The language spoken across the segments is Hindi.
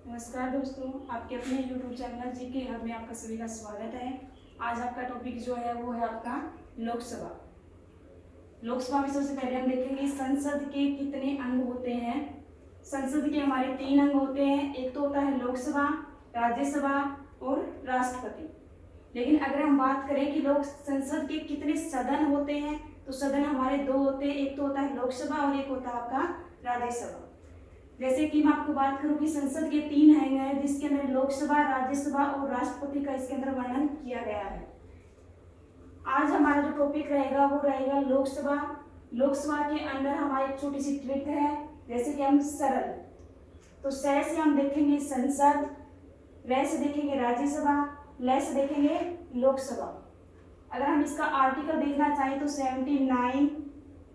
नमस्कार दोस्तों, आपके अपने YouTube चैनल जीके हब में आपका सभी का स्वागत है। आज आपका टॉपिक जो है वो है आपका लोकसभा। लोकसभा में सबसे पहले हम देखेंगे संसद के कितने अंग होते हैं। संसद के हमारे 3 अंग होते हैं। एक तो होता है लोकसभा, राज्यसभा और राष्ट्रपति। लेकिन अगर हम बात करें कि लोक संसद के कितने सदन होते हैं तो सदन हमारे 2 होते हैं। एक तो होता है लोकसभा और एक होता है आपका राज्यसभा। जैसे कि मैं आपको बात करूं कि संसद के 3 अंग हैं जिसके अंदर लोकसभा, राज्यसभा और राष्ट्रपति का इसके अंदर वर्णन किया गया है। आज हमारा जो टॉपिक रहेगा वो रहेगा लोकसभा। लोकसभा के अंदर हमारी एक छोटी सी ट्रिक है, जैसे कि हम सरल, तो स से हम देखेंगे संसद, र से देखेंगे राज्यसभा, ल से देखेंगे लोकसभा। अगर हम इसका आर्टिकल देखना चाहें तो 79,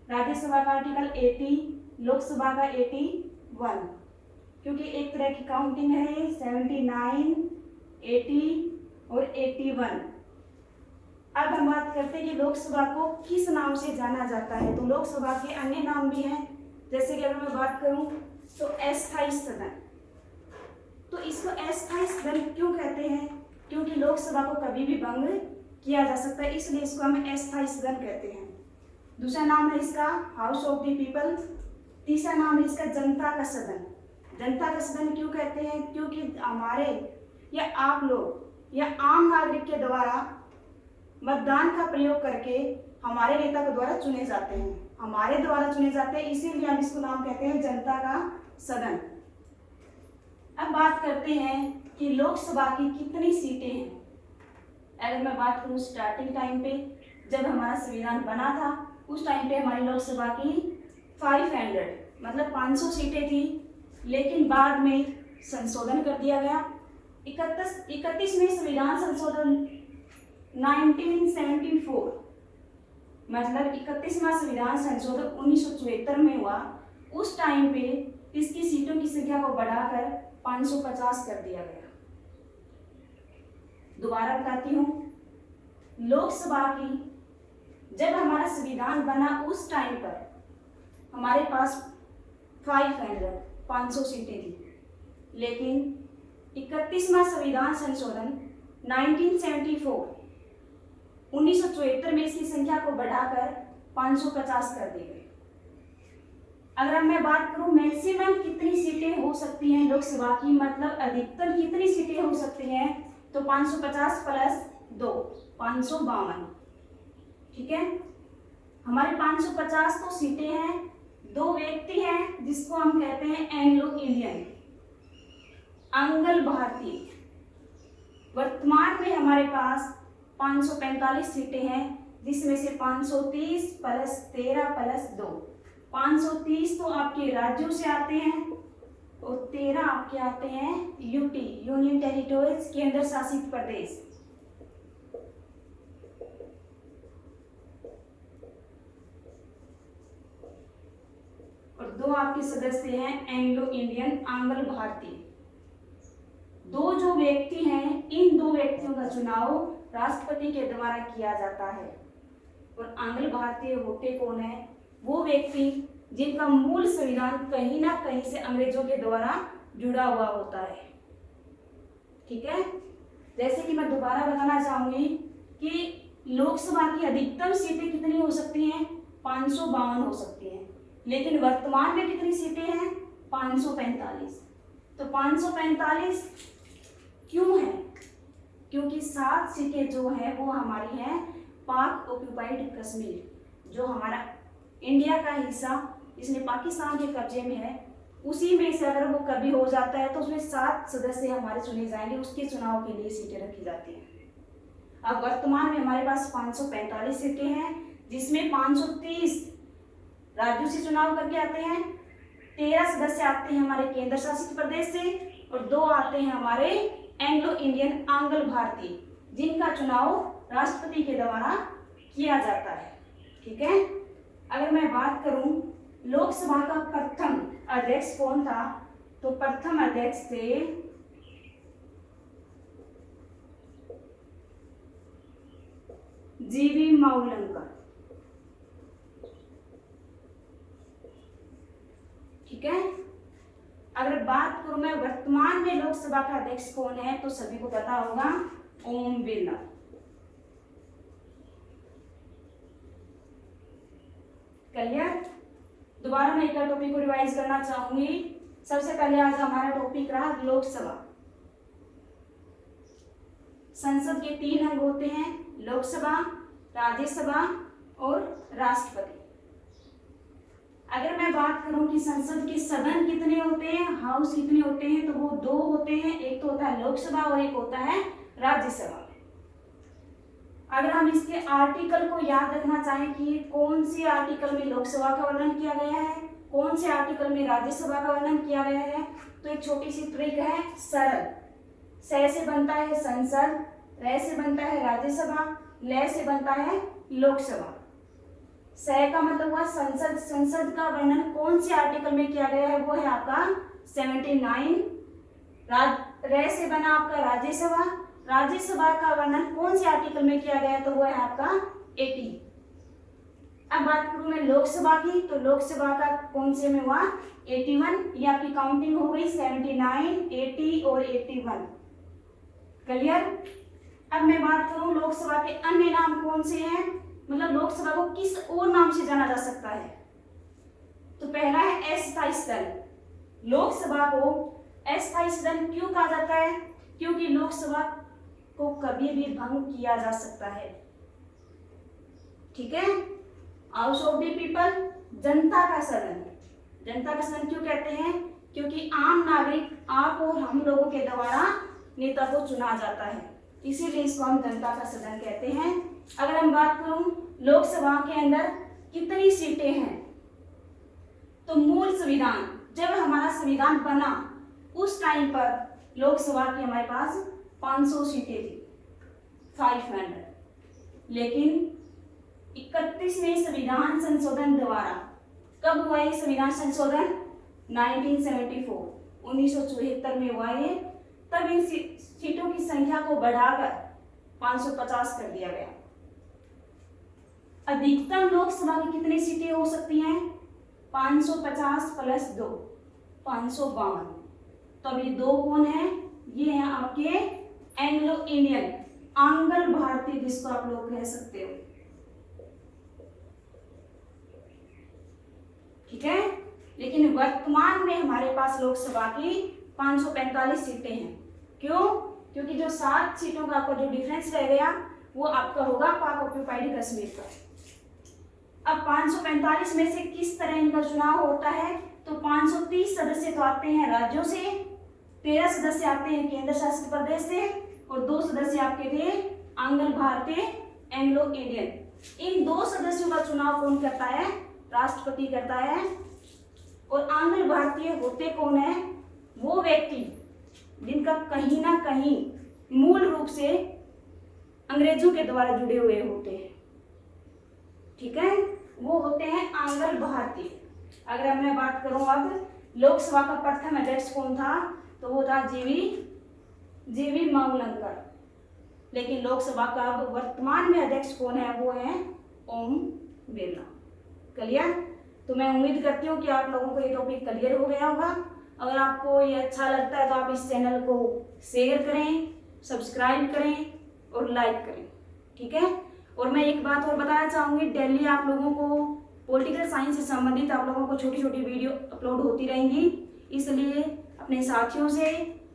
राज्यसभा का आर्टिकल 80, लोकसभा का 81, क्योंकि एक तरह की काउंटिंग है 79, 80 और 81। अब हम बात करते हैं कि लोकसभा को किस नाम से जाना जाता है। तो लोकसभा के अन्य नाम भी हैं, जैसे कि अगर मैं बात करूं तो अस्थायी सदन। तो इसको अस्थायी सदन क्यों कहते हैं? क्योंकि लोकसभा को कभी भी भंग किया जा सकता है, इसलिए इसको हम अस्थायी सदन कहते हैं। दूसरा नाम है इसका हाउस ऑफ द पीपल। तीसरा नाम है इसका जनता का सदन। जनता का सदन क्यों कहते हैं? क्योंकि हमारे या आप लोग या आम नागरिक के द्वारा मतदान का प्रयोग करके हमारे नेता के द्वारा चुने जाते हैं, हमारे द्वारा चुने जाते हैं, इसीलिए हम इसको नाम कहते हैं जनता का सदन। अब बात करते हैं कि लोकसभा की कितनी सीटें हैं। अगर मैं बात करूं स्टार्टिंग टाइम पे, जब हमारा संविधान बना था उस टाइम पे हमारी लोकसभा की 500 मतलब 500 सीटें थी। लेकिन बाद में संशोधन कर दिया गया। 31वें संविधान संशोधन 1974 मतलब 31वां संविधान संशोधन 1974 में हुआ। उस टाइम पे इसकी सीटों की संख्या को बढ़ाकर 550 कर दिया गया। दोबारा बताती हूँ, लोकसभा की जब हमारा संविधान बना उस टाइम पर हमारे पास 500 सीटें थी। लेकिन 31वां संविधान संशोधन 1974 में इसकी संख्या को बढ़ाकर 550 कर दी गई। अगर मैं बात करूं मैक्सिमम कितनी सीटें हो सकती हैं लोकसभा की, मतलब अधिकतम कितनी सीटें हो सकती हैं, तो 550 प्लस 2 552। ठीक है, हमारे 550 तो सीटें हैं। 2 व्यक्ति हैं जिसको हम कहते हैं एंग्लो इंडियन, आंग्ल भारतीय। वर्तमान में हमारे पास 545 सीटें हैं, जिसमें से 530 प्लस 13 प्लस 2 530 तो आपके राज्यों से आते हैं और 13 आपके आते हैं यूटी, यूनियन टेरिटोरीज, केंद्र शासित प्रदेश। और 2 आपके सदस्य हैं एंग्लो इंडियन, आंग्ल भारतीय। 2 जो व्यक्ति हैं, इन 2 व्यक्तियों का चुनाव राष्ट्रपति के द्वारा किया जाता है। और आंग्ल भारतीय होते कौन है? वो व्यक्ति जिनका मूल संविधान कहीं ना कहीं से अंग्रेजों के द्वारा जुड़ा हुआ होता है। ठीक है, जैसे कि मैं दोबारा बताना चाहूंगी कि लोकसभा की अधिकतम सीटें कितनी हो सकती हैं? 552 हो सकती हैं। लेकिन वर्तमान में कितनी सीटें हैं? 545। तो 545 क्यों है? क्योंकि 7 सीटें जो है वो हमारी हैं पाक ऑक्यूपाइड कश्मीर, जो हमारा इंडिया का हिस्सा इसलिए पाकिस्तान के कब्जे में है। उसी में से अगर वो कभी हो जाता है तो उसमें 7 सदस्य हमारे चुने जाएंगे, उसके चुनाव के लिए सीटें रखी जाती हैं। अब वर्तमान में हमारे पास 545 सीटें हैं, जिसमें 530 राज्यों से चुनाव करके आते हैं, 13 सदस्य आते हैं हमारे केंद्र शासित प्रदेश से और 2 आते हैं हमारे एंग्लो इंडियन, आंग्ल भारतीय, जिनका चुनाव राष्ट्रपति के द्वारा किया जाता है। ठीक है, अगर मैं बात करूं लोकसभा का प्रथम अध्यक्ष कौन था, तो प्रथम अध्यक्ष थे जीवी मावलंकर। ठीक है, अगर बात करूं मैं वर्तमान में लोकसभा का अध्यक्ष कौन है, तो सभी को पता होगा, ओम बिरला। क्लियर? दोबारा मैं एक टॉपिक को रिवाइज करना चाहूंगी। सबसे पहले आज हमारा टॉपिक रहा लोकसभा। संसद के 3 अंग होते हैं, लोकसभा, राज्यसभा और राष्ट्रपति। अगर मैं बात करूं कि संसद के सदन कितने होते हैं, हाउस कितने होते हैं, तो वो 2 होते हैं। एक तो होता है लोकसभा और एक होता है राज्यसभा। अगर हम इसके आर्टिकल को याद रखना चाहें कि कौन से आर्टिकल में लोकसभा का वर्णन किया गया है, कौन से आर्टिकल में राज्यसभा का वर्णन किया गया है, तो एक छोटी सी ट्रिक है, सरल। स से बनता है संसद, र से बनता है राज्यसभा, ल से बनता है लोकसभा। स का मतलब हुआ संसद। संसद का वर्णन कौन से आर्टिकल में किया गया है, वो है आपका 79। र से बना आपका राज्यसभा। राज्यसभा का वर्णन कौन से आर्टिकल में किया गया है, तो वो है आपका 80। अब बात करूं मैं लोकसभा की, तो लोकसभा का कौन से में हुआ 81। ये आपकी काउंटिंग हो गई 79, 80 और 81। क्लियर? अब मैं बात करूं लोकसभा के अन्य नाम कौन से हैं, मतलब लोकसभा को किस और नाम से जाना जा सकता है। तो पहला है अस्थायी सदन। लोकसभा को अस्थायी सदन क्यों कहा जाता है? क्योंकि लोकसभा को कभी भी भंग किया जा सकता है। ठीक है? हाउस ऑफ द पीपल, जनता का सदन। जनता का सदन क्यों कहते हैं? क्योंकि आम नागरिक, आप और हम लोगों के द्वारा नेता को चुना जाता है, इसीलिए इसको हम जनता का सदन कहते हैं। अगर हम बात करूं लोकसभा के अंदर कितनी सीटें हैं, तो मूल संविधान, जब हमारा संविधान बना उस टाइम पर लोकसभा की हमारे पास 500 सीटें थी, 500। लेकिन 31वें संविधान संशोधन द्वारा, कब हुआ ये संविधान संशोधन? 1974, 1974 में हुआ ये। तब इन सीटों की संख्या को बढ़ाकर 550 कर दिया गया। अधिकतम लोकसभा की कितनी सीटें हो सकती हैं? 550 प्लस 2, 552। तो अब ये 2 कौन है? ये हैं आपके एंग्लो इंडियन, आंग्ल भारतीय, जिसको आप लोग कह सकते हो। ठीक है? लेकिन वर्तमान में हमारे पास लोकसभा की 545 सीटें हैं। क्यों? क्योंकि जो 7 सीटों का आपका जो डिफरेंस रह गया वो आपका होगा पाक ऑक्यूपाइड कश्मीर का। अब 545 में से किस तरह इनका चुनाव होता है? तो 530 सदस्य तो आते हैं राज्यों से, 13 सदस्य आते हैं केंद्र शासित प्रदेश से, और 2 सदस्य आपके थे आंग्ल भारतीय, एंग्लो इंडियन। इन 2 सदस्यों का चुनाव कौन करता है? राष्ट्रपति करता है। और आंग्ल भारतीय होते कौन है? वो व्यक्ति जिनका कहीं ना कहीं मूल रूप से अंग्रेजों के द्वारा जुड़े हुए होते हैं। ठीक है? वो होते हैं आंग्ल भारतीय। अगर मैं बात करूं अब लोकसभा का प्रथम अध्यक्ष कौन था, तो वो था जीवी मावलंकर। लेकिन लोकसभा का अब वर्तमान में अध्यक्ष कौन है? वो है ओम बिरला। क्लियर? तो मैं उम्मीद करती हूँ कि आप लोगों को ये टॉपिक क्लियर हो गया होगा। अगर आपको ये अच्छा लगता है तो आप इस चैनल को शेयर करें, सब्सक्राइब करें और लाइक करें। ठीक है? और मैं एक बात और बताना चाहूँगी, डेली आप लोगों को पॉलिटिकल साइंस से संबंधित आप लोगों को छोटी छोटी वीडियो अपलोड होती रहेंगी, इसलिए अपने साथियों से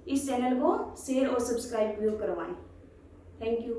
इस चैनल को शेयर और सब्सक्राइब जरूर करवाएं। Thank you.